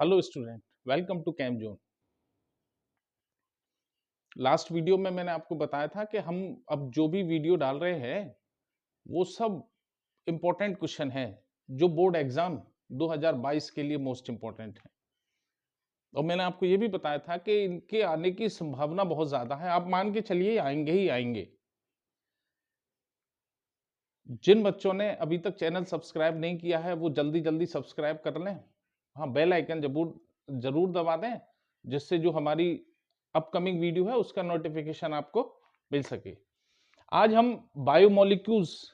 Hello student, welcome to Cam Zone. Last video में मैंने आपको बताया था कि हम अब जो भी वीडियो डाल रहे हैं वो सब इम्पोर्टेंट क्वेश्चन है जो बोर्ड एग्जाम 2022 के लिए मोस्ट इम्पोर्टेंट है। और मैंने आपको ये भी बताया था कि इनके आने की संभावना बहुत ज्यादा है। आप मान के चलिए आएंगे ही आएंगे। जिन बच्चों ने अभी तक चैनल सब्सक्राइब नहीं किया है वो जल्दी जल्दी सब्सक्राइब कर लें। हाँ, बेल आइकन जरूर जरूर दबा दें जिससे जो हमारी अपकमिंग वीडियो है उसका नोटिफिकेशन आपको मिल सके। आज हम बायोमोलिक्यूल्स,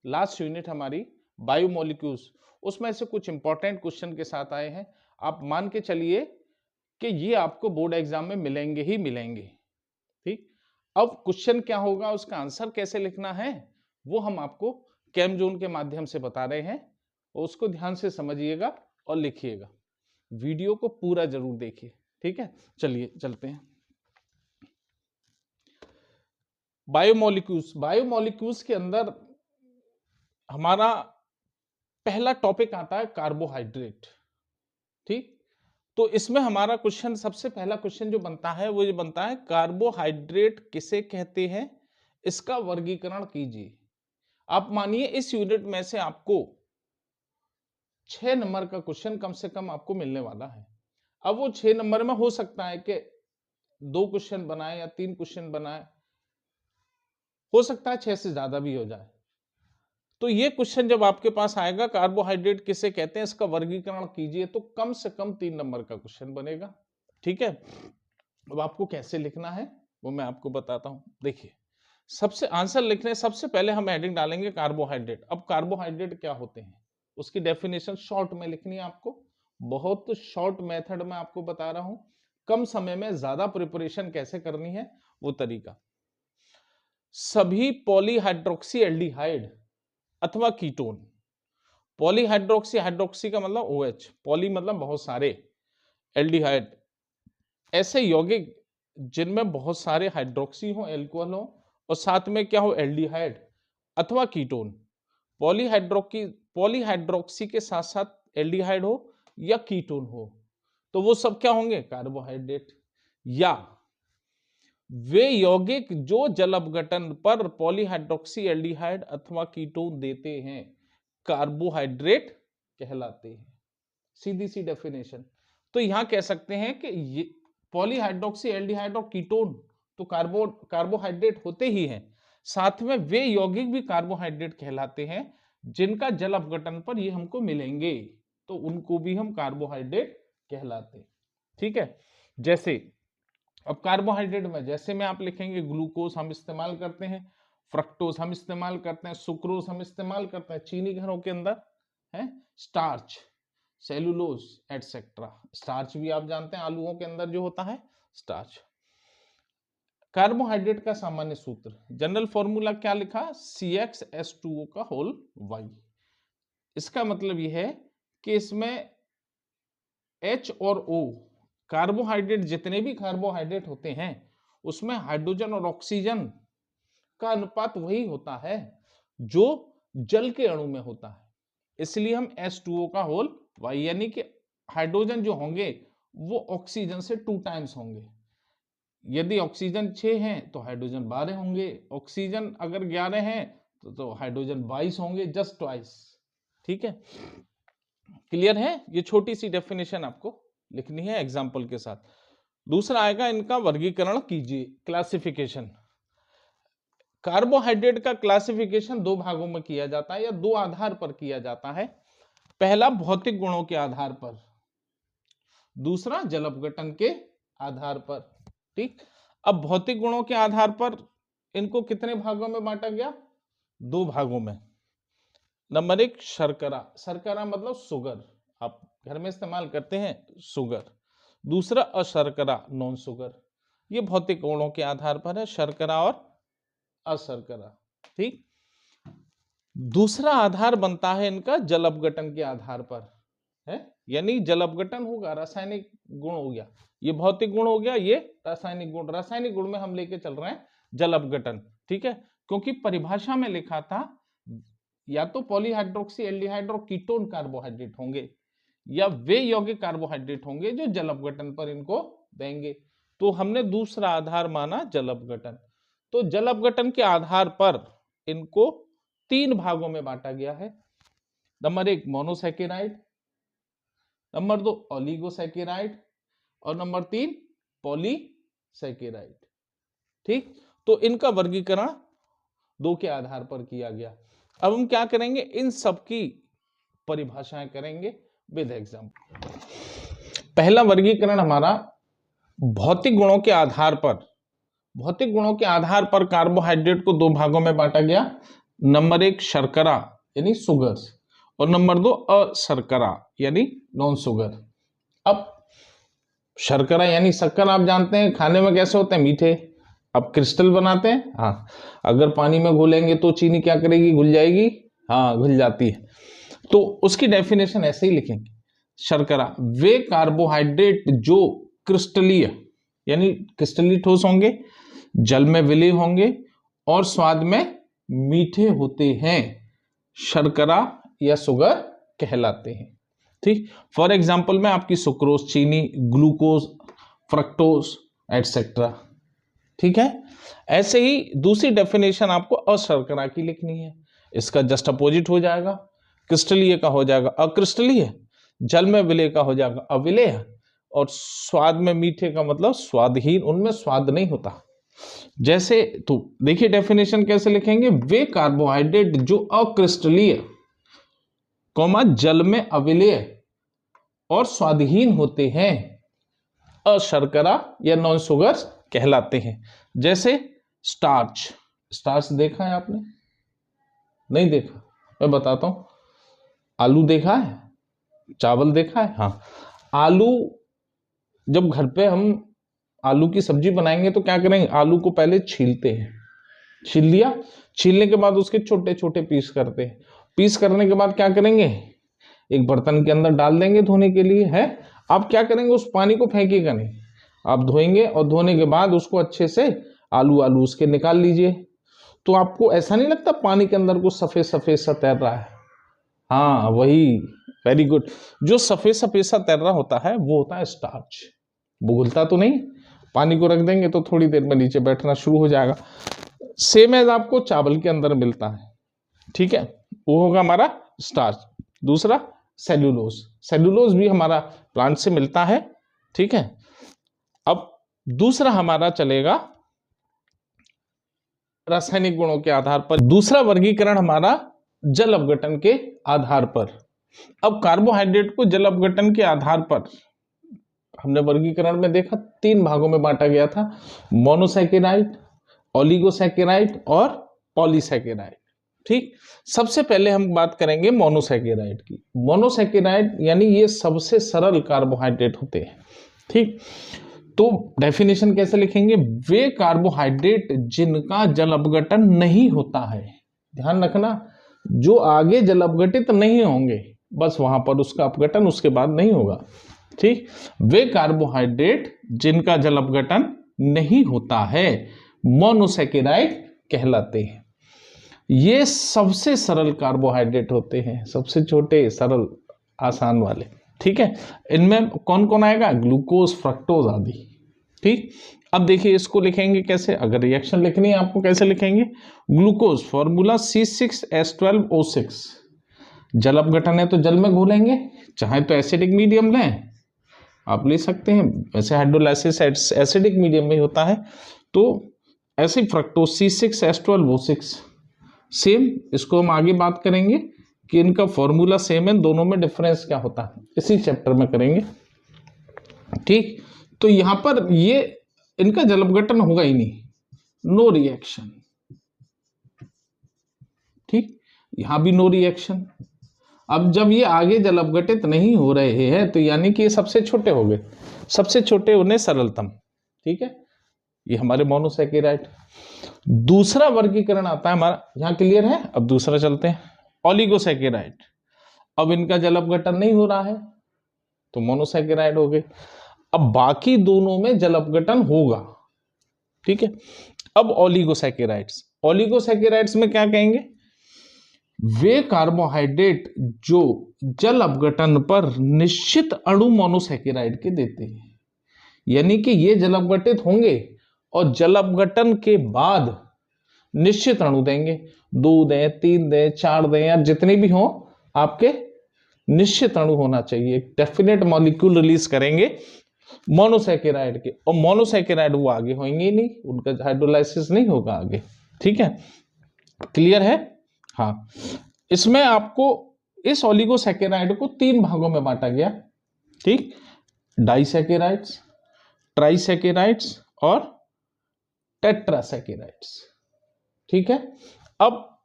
लास्ट यूनिट हमारी बायोमोलिक्यूल्स, उसमें से कुछ इंपॉर्टेंट क्वेश्चन के साथ आए हैं। आप मान के चलिए कि ये आपको बोर्ड एग्जाम में मिलेंगे ही मिलेंगे। ठीक, अब क्वेश्चन क्या होगा, उसका आंसर कैसे लिखना है, वो हम आपको कैम जोन के माध्यम से बता रहे हैं। और उसको ध्यान से समझिएगा और लिखिएगा। वीडियो को पूरा जरूर देखिए। ठीक है, चलिए चलते हैं। बायोमोलिक्यूल्स के अंदर हमारा पहला टॉपिक आता है कार्बोहाइड्रेट। ठीक, तो इसमें हमारा क्वेश्चन, सबसे पहला क्वेश्चन जो बनता है वो ये बनता है, कार्बोहाइड्रेट किसे कहते हैं, इसका वर्गीकरण कीजिए। आप मानिए इस यूनिट में से आपको 6 नंबर का क्वेश्चन कम से कम आपको मिलने वाला है। अब वो 6 नंबर में हो सकता है कि 2 क्वेश्चन बनाए या 3 क्वेश्चन बनाए, हो सकता है 6 से ज्यादा भी हो जाए। तो ये क्वेश्चन जब आपके पास आएगा, कार्बोहाइड्रेट किसे कहते हैं इसका वर्गीकरण कीजिए, तो कम से कम 3 नंबर का क्वेश्चन बनेगा। ठीक है, अब आपको कैसे लिखना है वो मैं आपको बताता हूं। देखिए, सबसे आंसर लिखने सबसे पहले हम हेडिंग डालेंगे कार्बोहाइड्रेट। अब कार्बोहाइड्रेट क्या होते हैं उसकी डेफिनेशन शॉर्ट में लिखनी है आपको। बहुत शॉर्ट मेथड में आपको बता रहा हूं, कम समय में ज्यादा प्रिपरेशन कैसे करनी है वो तरीका। सभी पॉलीहाइड्रोक्सी एल्डिहाइड अथवा कीटोन, पॉलीहाइड्रोक्सी, हाइड्रोक्सी का मतलब OH, पॉली मतलब बहुत सारे, एल्डिहाइड ऐसे यौगिक जिनमें बहुत सारे हाइड्रोक्सी हो, एल्कोहल हो, और साथ में क्या हो, एल्डिहाइड अथवा कीटोन। पॉलीहाइड्रोक्सी के साथ साथ एल्डिहाइड हो या कीटोन हो तो वो सब क्या होंगे, कार्बोहाइड्रेट। या वे यौगिक जो जल अपघटन पर पॉलीहाइड्रोक्सी एल्डिहाइड अथवा कीटोन देते हैं कार्बोहाइड्रेट कहलाते हैं। सीधी सी डेफिनेशन। तो यहां कह सकते हैं कि ये पॉलीहाइड्रोक्सी एल्डिहाइड और कीटोन तो कार्बोहाइड्रेट होते ही हैं, साथ में वे यौगिक भी कार्बोहाइड्रेट कहलाते हैं जिनका जल अपघटन पर ये हमको मिलेंगे, तो उनको भी हम कार्बोहाइड्रेट कहलाते हैं। ठीक है, जैसे अब कार्बोहाइड्रेट में जैसे में आप लिखेंगे, ग्लूकोज हम इस्तेमाल करते हैं, फ्रक्टोज हम इस्तेमाल करते हैं, सुक्रोज हम इस्तेमाल करते हैं चीनी घरों के अंदर है, स्टार्च, सेलुलोज एटसेट्रा। स्टार्च भी आप जानते हैं आलूओं के अंदर जो होता है स्टार्च। कार्बोहाइड्रेट का सामान्य सूत्र, जनरल फॉर्मूला क्या लिखा, CxH2O का होल Y। इसका मतलब यह है कि इसमें H और O, कार्बोहाइड्रेट जितने भी कार्बोहाइड्रेट होते हैं उसमें हाइड्रोजन और ऑक्सीजन का अनुपात वही होता है जो जल के अणु में होता है, इसलिए हम H2O का होल Y, यानी कि हाइड्रोजन जो होंगे वो ऑक्सीजन से 2 टाइम्स होंगे। यदि ऑक्सीजन 6 हैं तो हाइड्रोजन 12 होंगे, ऑक्सीजन अगर 11 हैं तो हाइड्रोजन 22 होंगे, जस्ट ट्वाइस। ठीक है, क्लियर है। ये छोटी सी डेफिनेशन आपको लिखनी है एग्जाम्पल के साथ। दूसरा आएगा इनका वर्गीकरण कीजिए, क्लासिफिकेशन। कार्बोहाइड्रेट का क्लासिफिकेशन 2 भागों में किया जाता है या 2 आधार पर किया जाता है। पहला भौतिक गुणों के आधार पर, दूसरा जल अपघटन के आधार पर। ठीक, अब भौतिक गुणों के आधार पर इनको कितने भागों में बांटा गया, 2 भागों में। नंबर 1 शर्करा, शर्करा मतलब शुगर, आप घर में इस्तेमाल करते हैं शुगर। दूसरा अशर्करा, नॉन शुगर। ये भौतिक गुणों के आधार पर है, शर्करा और अशर्करा। ठीक, दूसरा आधार बनता है इनका जल अपघटन के आधार पर है, यानी जल अपघटन होगा, रासायनिक गुण हो गया, ये भौतिक गुण हो गया, ये रासायनिक गुण। रासायनिक गुण में हम लेके चल रहे हैं जल अपघटन। ठीक है, क्योंकि परिभाषा में लिखा था या तो पॉलीहाइड्रोक्सी एल्डिहाइड और कीटोन कार्बोहाइड्रेट होंगे या वे यौगिक कार्बोहाइड्रेट होंगे जो जल अपघटन पर इनको देंगे। तो हमने दूसरा आधार माना जल अपघटन। तो जल अपघटन के आधार पर इनको 3 भागों में बांटा गया है। नंबर 1 मोनोसैकेराइड, नंबर 2 ओलिगोसैकेराइड और नंबर 3 पॉलीसैकेराइड। ठीक, तो इनका वर्गीकरण 2 के आधार पर किया गया। अब हम क्या करेंगे, इन सब की परिभाषाएं करेंगे विद एग्जांपल। पहला वर्गीकरण हमारा भौतिक गुणों के आधार पर, भौतिक गुणों के आधार पर कार्बोहाइड्रेट को 2 भागों में बांटा गया। नंबर 1 शर्करा यानी सुगर्स और नंबर 2 अशर्करा यानी नॉन सुगर। अब शर्करा यानी शक्कर आप जानते हैं खाने में कैसे होते हैं, मीठे। अब क्रिस्टल बनाते हैं, हाँ, अगर पानी में घुलेंगे तो चीनी क्या करेगी, घुल जाएगी, हाँ घुल जाती है। तो उसकी डेफिनेशन ऐसे ही लिखेंगे, शर्करा वे कार्बोहाइड्रेट जो क्रिस्टलीय यानी क्रिस्टलीय ठोस होंगे, जल में विलीन होंगे और स्वाद में मीठे होते हैं, शर्करा या शुगर कहलाते हैं। ठीक, फॉर एग्जाम्पल में आपकी सुक्रोज चीनी, ग्लूकोज, फ्रक्टोज एटसेट्रा। ठीक है, ऐसे ही दूसरी डेफिनेशन आपको अशर्करा की लिखनी है। इसका जस्ट अपोजिट हो जाएगा, क्रिस्टलीय का हो जाएगा अक्रिस्टलीय, जल में विलेय का हो जाएगा अविलेय और स्वाद में मीठे का मतलब स्वादहीन, उनमें स्वाद नहीं होता। जैसे तो देखिए डेफिनेशन कैसे लिखेंगे, वे कार्बोहाइड्रेट जो अक्रिस्टलीय कौमा जल में अविलेय और स्वादहीन होते हैं अशर्करा या नॉन शुगर कहलाते हैं। जैसे स्टार्च, स्टार्च देखा है आपने, नहीं देखा, मैं बताता हूं। आलू देखा है, चावल देखा है, हाँ। आलू जब घर पे हम आलू की सब्जी बनाएंगे तो क्या करेंगे, आलू को पहले छीलते हैं, छील लिया, छीलने के बाद उसके छोटे छोटे पीस करते हैं, पीस करने के बाद क्या करेंगे, एक बर्तन के अंदर डाल देंगे धोने के लिए, है। आप क्या करेंगे, उस पानी को फेंकेगा नहीं, आप धोएंगे और धोने के बाद उसको अच्छे से आलू आलू उसके निकाल लीजिए। तो आपको ऐसा नहीं लगता पानी के अंदर कुछ सफेद सफेद सा तैर रहा है, हाँ वही, वेरी गुड। जो सफेद सफेद सा तैर रहा होता है वो होता है स्टार्च। वो घुलता तो नहीं, पानी को रख देंगे तो थोड़ी देर में नीचे बैठना शुरू हो जाएगा। सेम एज आपको चावल के अंदर मिलता है, ठीक है, वो होगा हमारा स्टार्च। दूसरा सेल्यूलोज, सेल्यूलोज भी हमारा प्लांट से मिलता है, ठीक है। अब दूसरा हमारा चलेगा रासायनिक गुणों के आधार पर, दूसरा वर्गीकरण हमारा जल अपघटन के आधार पर। अब कार्बोहाइड्रेट को जल अपघटन के आधार पर हमने वर्गीकरण में देखा 3 भागों में बांटा गया था, मोनोसैकेराइड, ओलिगोसैकेराइड और पॉलीसैकेराइड। ठीक, सबसे पहले हम बात करेंगे मोनोसैकेराइड की। मोनोसैकेराइड यानी ये सबसे सरल कार्बोहाइड्रेट होते हैं, ठीक। तो डेफिनेशन कैसे लिखेंगे, वे कार्बोहाइड्रेट जिनका जल अपघटन नहीं होता है, ध्यान रखना, जो आगे जल अपघटित नहीं होंगे, बस वहां पर उसका अपघटन उसके बाद नहीं होगा, ठीक। वे कार्बोहाइड्रेट जिनका जल अपघटन नहीं होता है मोनोसैकेराइड कहलाते हैं। ये सबसे सरल कार्बोहाइड्रेट होते हैं, सबसे छोटे, सरल, आसान वाले, ठीक है। इनमें कौन कौन आएगा, ग्लूकोज, फ्रक्टोज आदि, ठीक। अब देखिए इसको लिखेंगे कैसे, अगर रिएक्शन लिखनी है आपको कैसे लिखेंगे, ग्लूकोज फॉर्मूला C6H12O6, जल अपघटन है तो जल में घोलेंगे, चाहे तो एसिडिक मीडियम लें, आप ले सकते हैं, वैसे हाइड्रोलाइसिस एसिडिक मीडियम में होता है, तो ऐसे फ्रक्टोज C6H12O6 सेम। इसको हम आगे बात करेंगे कि इनका फॉर्मूला सेम है, दोनों में डिफरेंस क्या होता है इसी चैप्टर में करेंगे, ठीक। तो यहां पर ये इनका जल अपघटन होगा ही नहीं, नो रिएक्शन, ठीक, यहां भी नो रिएक्शन। अब जब ये आगे जल अपघटित नहीं हो रहे हैं तो यानी कि ये सबसे छोटे हो गए, सबसे छोटे उन्हें सरलतम, ठीक है, ये हमारे मोनोसैकेराइड। दूसरा वर्गीकरण आता है हमारा, यहां क्लियर है। अब दूसरा चलते हैं, ओलिगोसैकेराइड। अब इनका जल अपघटन नहीं हो रहा है तो मोनोसैकेराइड हो गए। अब बाकी दोनों में जल अपघटन होगा, ठीक है। अब ओलिगोसैकेराइड्स, ओलिगोसैकेराइड्स में क्या कहेंगे, वे कार्बोहाइड्रेट जो जल अपघटन पर निश्चित अणु मोनोसैकेराइड के देते हैं, यानी कि ये जल अपघटित होंगे और जल अपघटन के बाद निश्चित अणु देंगे, 2 दें, 3 दें, 4 दें, या जितने भी हो आपके निश्चित अणु होना चाहिए, डेफिनेट मॉलिक्यूल रिलीज करेंगे मोनोसैकेराइड के, और मोनोसैकेराइड वो आगे होंगे ही नहीं, उनका हाइड्रोलाइसिस नहीं होगा आगे। ठीक है, क्लियर है। हाँ, इसमें आपको इस ओलिगोसैकेराइड को 3 भागों में बांटा गया। ठीक, डाइसैकेराइड्स, ट्राइसैकेराइड्स और टेट्रासैकेराइड्स। ठीक है, अब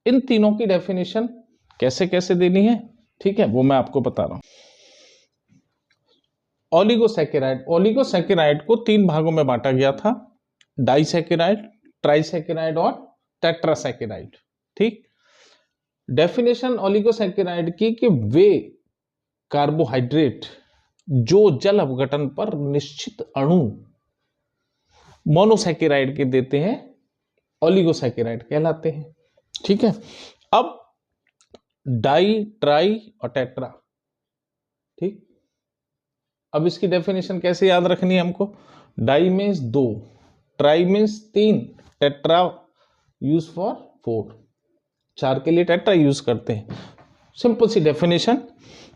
इन तीनों की डेफिनेशन कैसे कैसे देनी है, ठीक है, वो मैं आपको बता रहा हूं। ओलिगोसैकेराइड को 3 भागों में बांटा गया था, डाइसैकेराइड, ट्राइसैकेराइड और टेट्रासैकेराइड। ठीक, डेफिनेशन ओलिगोसैकेराइड की कि वे कार्बोहाइड्रेट जो जल अपघटन पर निश्चित अणु मोनोसैकेराइड के देते हैं, ओलिगोसैकेराइड कहलाते हैं। ठीक है, अब डाई, ट्राई और टेट्रा। ठीक, अब इसकी डेफिनेशन कैसे याद रखनी है हमको, di means 2, tri means 3, tetra use for 4, 4 के लिए टेट्रा यूज करते हैं। सिंपल सी डेफिनेशन,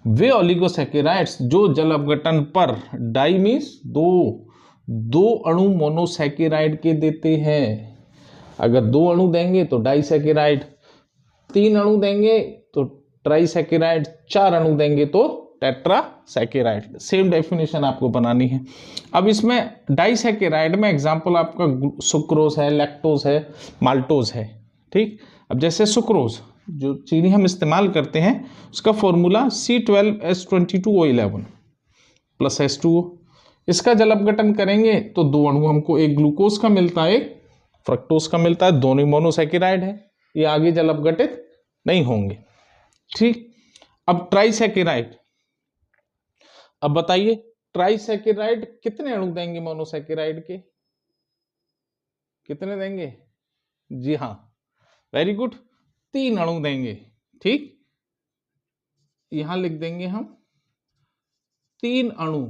वे ओलिगोसैकेराइड्स जो जल अपघटन पर, डाई मीन्स 2 अणु मोनोसैकेराइड के देते हैं। अगर 2 अणु देंगे तो डाइसैकेराइड, 3 अणु देंगे तो ट्राइसैकेराइड, 4 अणु देंगे तो टेट्रासैकेराइड। सेम डेफिनेशन आपको बनानी है। अब इसमें डाइसैकेराइड में एग्जांपल आपका सुक्रोज है, लैक्टोज है, माल्टोज है। ठीक, अब जैसे सुक्रोज जो चीनी हम इस्तेमाल करते हैं, उसका फॉर्मूला C12H22O11 प्लस H2O। इसका जल अपघटन करेंगे तो 2 अणु हमको, एक ग्लूकोज का मिलता है, एक फ्रक्टोज का मिलता है, दोनों मोनोसैकेराइड है, ये आगे जल अपघटित नहीं होंगे। ठीक, अब ट्राइसैकेराइड, अब बताइए ट्राइसैकेराइड कितने अणु देंगे मोनोसैकेराइड के, कितने देंगे, जी हाँ, वेरी गुड, 3 अणु देंगे। ठीक, यहां लिख देंगे हम 3 अणु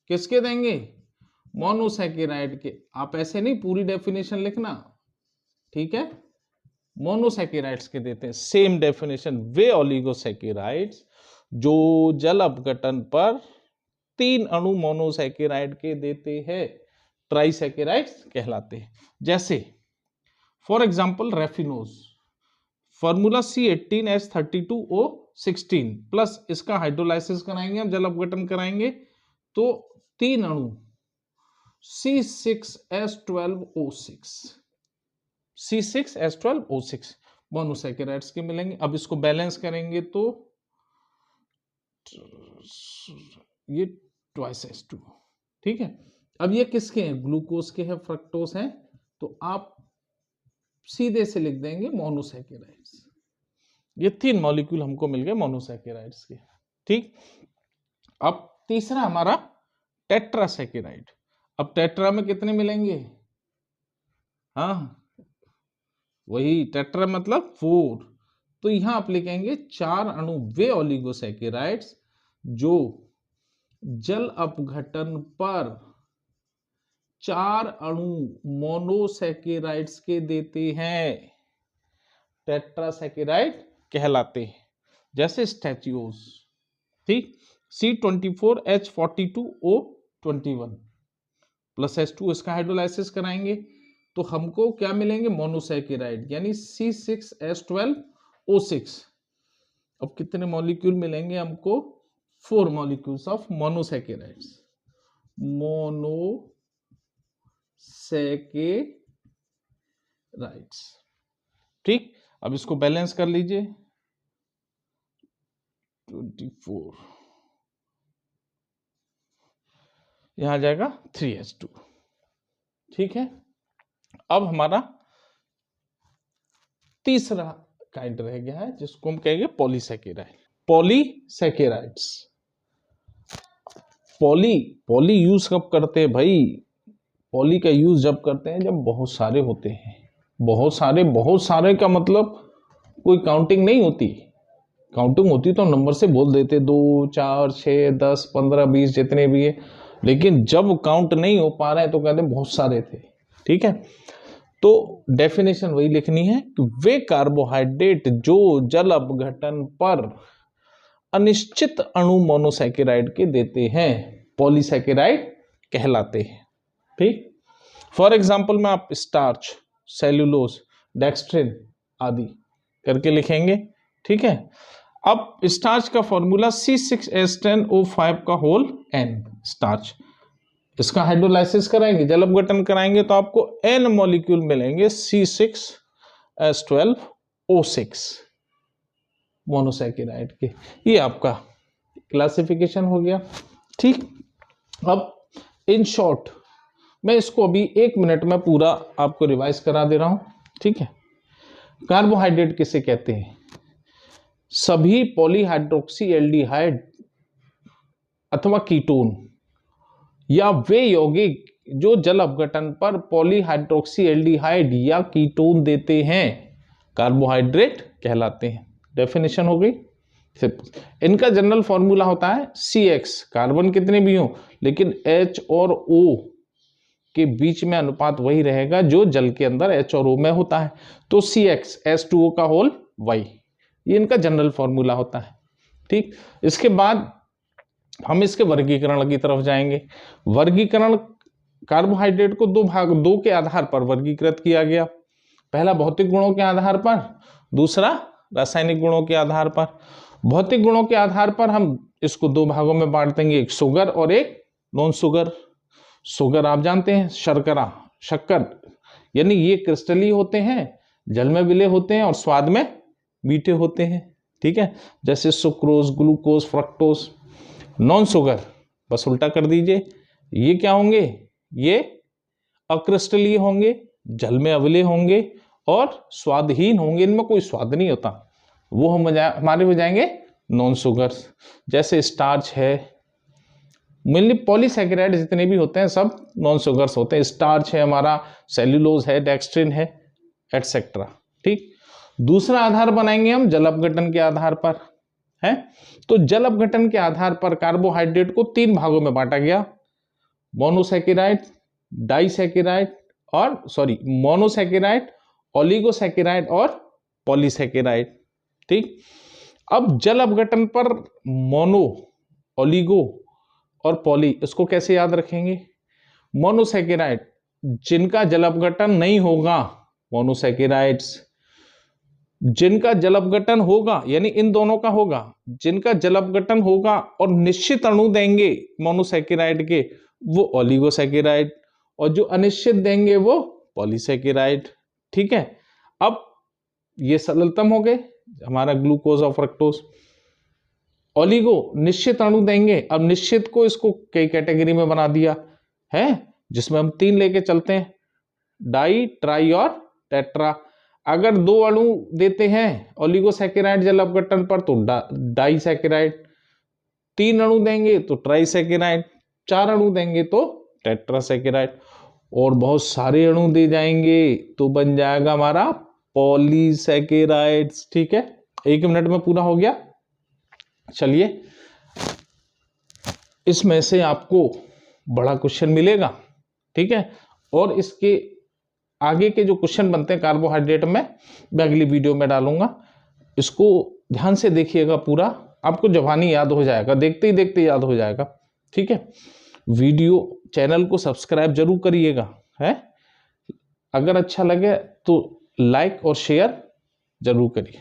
किसके देंगे, मोनोसैकेराइड के। आप ऐसे नहीं पूरी डेफिनेशन लिखना, ठीक है, मोनोसैकेराइड्स के देते हैं। सेम डेफिनेशन, वे ओलिगोसैकेराइड्स जो जल अपघटन पर 3 अणु मोनोसैकेराइड के देते हैं, ट्राइसैकेराइड्स कहलाते हैं। जैसे for example raffinose, formula C18H32O16 plus इसका हाइड्रोलाइसिस कराएंगे हम, जल अपघटन कराएंगे तो 3 अणु C6H12O6, C6H12O6 मोनोसैकेराइड्स के मिलेंगे। अब इसको बैलेंस करेंगे तो ये ट्वाइस H2। ठीक है, अब ये किसके हैं, ग्लूकोज के हैं, फ्रक्टोज हैं, तो आप सीधे से लिख देंगे मोनोसैकेराइड्स। ये 3 मॉलिक्यूल हमको मिल गए मोनोसैकेराइड्स के। ठीक, अब तीसरा हमारा टेट्रासैकेराइड। अब टेट्रा में कितने मिलेंगे, हाँ वही टेट्रा मतलब 4, तो यहां आप लिखेंगे 4 अणु वे ओलिगोसैकेराइड्स जो जल अपघटन पर 4 अणु मोनोसैकेराइड्स के देते हैं, टेट्रासैकेराइड कहलाते हैं। जैसे स्टैच्यूज, ठीक, C24H42O21 प्लस H2, इसका हाइड्रोलाइसिस कराएंगे तो हमको क्या मिलेंगे, मोनोसैकेराइड, यानी C6H12O6। अब कितने मॉलिक्यूल मिलेंगे हमको, 4 मॉलिक्यूल्स ऑफ मोनोसैकेराइड्स, मोनोसैकेराइड्स। ठीक, अब इसको बैलेंस कर लीजिए, 24, यहां जाएगा 3H2। ठीक है, अब हमारा तीसरा काइंड रह गया है जिसको हम कहेंगे पॉलीसैकेराइड। पॉलीसैकेराइड्स, पॉली यूज कब करते हैं भाई, पॉली का यूज जब करते हैं जब बहुत सारे होते हैं। बहुत सारे का मतलब कोई काउंटिंग नहीं होती। काउंटिंग होती तो नंबर से बोल देते 2 4 6 10 15 20 जितने भी है, लेकिन जब काउंट नहीं हो पा रहे हैं तो कहते हैं बहुत सारे थे। ठीक है, तो डेफिनेशन वही लिखनी है कि वे कार्बोहाइड्रेट जो जल अपघटन पर अनिश्चित अणु मोनोसैकेराइड के देते हैं पॉलीसैकेराइड कहलाते हैं। ठीक, फॉर एग्जाम्पल में आप स्टार्च, सेल्यूलोज, डेक्स्ट्रिन आदि करके लिखेंगे। ठीक है, अब स्टार्च का फॉर्मूला C6H10O5 का होल N स्टार्च, इसका हाइड्रोलाइसिस कराएंगे, जल अपघटन कराएंगे तो आपको N मॉलिक्यूल मिलेंगे C6H12O6 मोनोसैकेराइड के। ये आपका क्लासिफिकेशन हो गया। ठीक, अब इन शॉर्ट मैं इसको अभी 1 मिनट में पूरा आपको रिवाइज करा दे रहा हूं। ठीक है, कार्बोहाइड्रेट किसे कहते हैं? सभी पॉलीहाइड्रोक्सी एल्डिहाइड अथवा कीटोन या वे यौगिक जो जल अपघटन पर पॉलीहाइड्रोक्सी एल्डिहाइड या कीटोन देते हैं कार्बोहाइड्रेट कहलाते हैं। डेफिनेशन हो गई। इनका जनरल फॉर्मूला होता है CX, कार्बन कितने भी हो लेकिन H और O के बीच में अनुपात वही रहेगा जो जल के अंदर H और O में होता है, तो CX H2O का होल Y, ये इनका जनरल फॉर्मूला होता है। ठीक, इसके बाद हम इसके वर्गीकरण की तरफ जाएंगे। वर्गीकरण कार्बोहाइड्रेट को दो के आधार पर वर्गीकृत किया गया। पहला भौतिक गुणों के आधार पर, दूसरा रासायनिक गुणों के आधार पर। भौतिक गुणों के आधार पर हम इसको 2 भागों में बांट देंगे, एक शुगर और एक नॉन शुगर। शुगर आप जानते हैं शर्करा, शक्कर, यानी ये क्रिस्टली होते हैं, जल में विलय होते हैं और स्वाद में मीठे होते हैं। ठीक है, जैसे sucrose, glucose, fructose. Non sugar बस उल्टा कर दीजिए, ये क्या होंगे? ये अक्रिस्टलीय होंगे, जल में अविलय होंगे और स्वादहीन होंगे, इनमें कोई स्वाद नहीं होता, वो हमारे हो जाएंगे नॉन शुगर्स। जैसे स्टार्च है, मेनली पॉलीसैकेराइड जितने भी होते हैं सब नॉन शुगर्स होते हैं। स्टार्च है हमारा, सेल्यूलोज है, डेक्स्ट्रिन है, एटसेट्रा। ठीक, दूसरा आधार बनाएंगे हम जल अपघटन के आधार पर है। तो जल अपघटन के आधार पर कार्बोहाइड्रेट को 3 भागों में बांटा गया, मोनोसैकेराइड, डाइसैकेराइड और मोनोसैकेराइड, ओलिगोसैकेराइड और पॉलीसैकेराइड। ठीक, अब जल अपघटन पर मोनो, ओलिगो और पॉली, इसको कैसे याद रखेंगे? मोनोसैकेराइड जिनका जल अपघटन नहीं होगा, मोनोसैकेराइड्स। जिनका जल अपघटन होगा यानी इन दोनों का होगा, जिनका जल अपघटन होगा और निश्चित अणु देंगे मोनोसैकेराइड के, वो ओलिगोसैकेराइड, और जो अनिश्चित देंगे वो पॉलीसैकेराइड। ठीक है, अब ये सरलतम हो गए हमारा ग्लूकोज और फ्रक्टोज। ओलिगो निश्चित अणु देंगे, अब निश्चित को इसको कई कैटेगरी में बना दिया है, जिसमें हम 3 लेके चलते हैं, डाई, ट्राई और टेट्रा। अगर 2 अणु देते हैं ओलिगोसैकेराइड जल अपघटन पर तो डाइसैकेराइड, 3 अणु देंगे तो ट्राइसैकेराइड, 4 अणु देंगे तो टेट्रासैकेराइड, और बहुत सारे अणु दे जाएंगे तो बन जाएगा हमारा पॉलीसैकेराइड्स। ठीक है, 1 मिनट में पूरा हो गया। चलिए, इसमें से आपको बड़ा क्वेश्चन मिलेगा। ठीक है, और इसके आगे के जो क्वेश्चन बनते हैं कार्बोहाइड्रेट में मैं अगली वीडियो में डालूंगा, इसको ध्यान से देखिएगा, पूरा आपको जबानी याद हो जाएगा, देखते ही देखते याद हो जाएगा। ठीक है, वीडियो चैनल को सब्सक्राइब जरूर करिएगा है, अगर अच्छा लगे तो लाइक और शेयर जरूर करिए।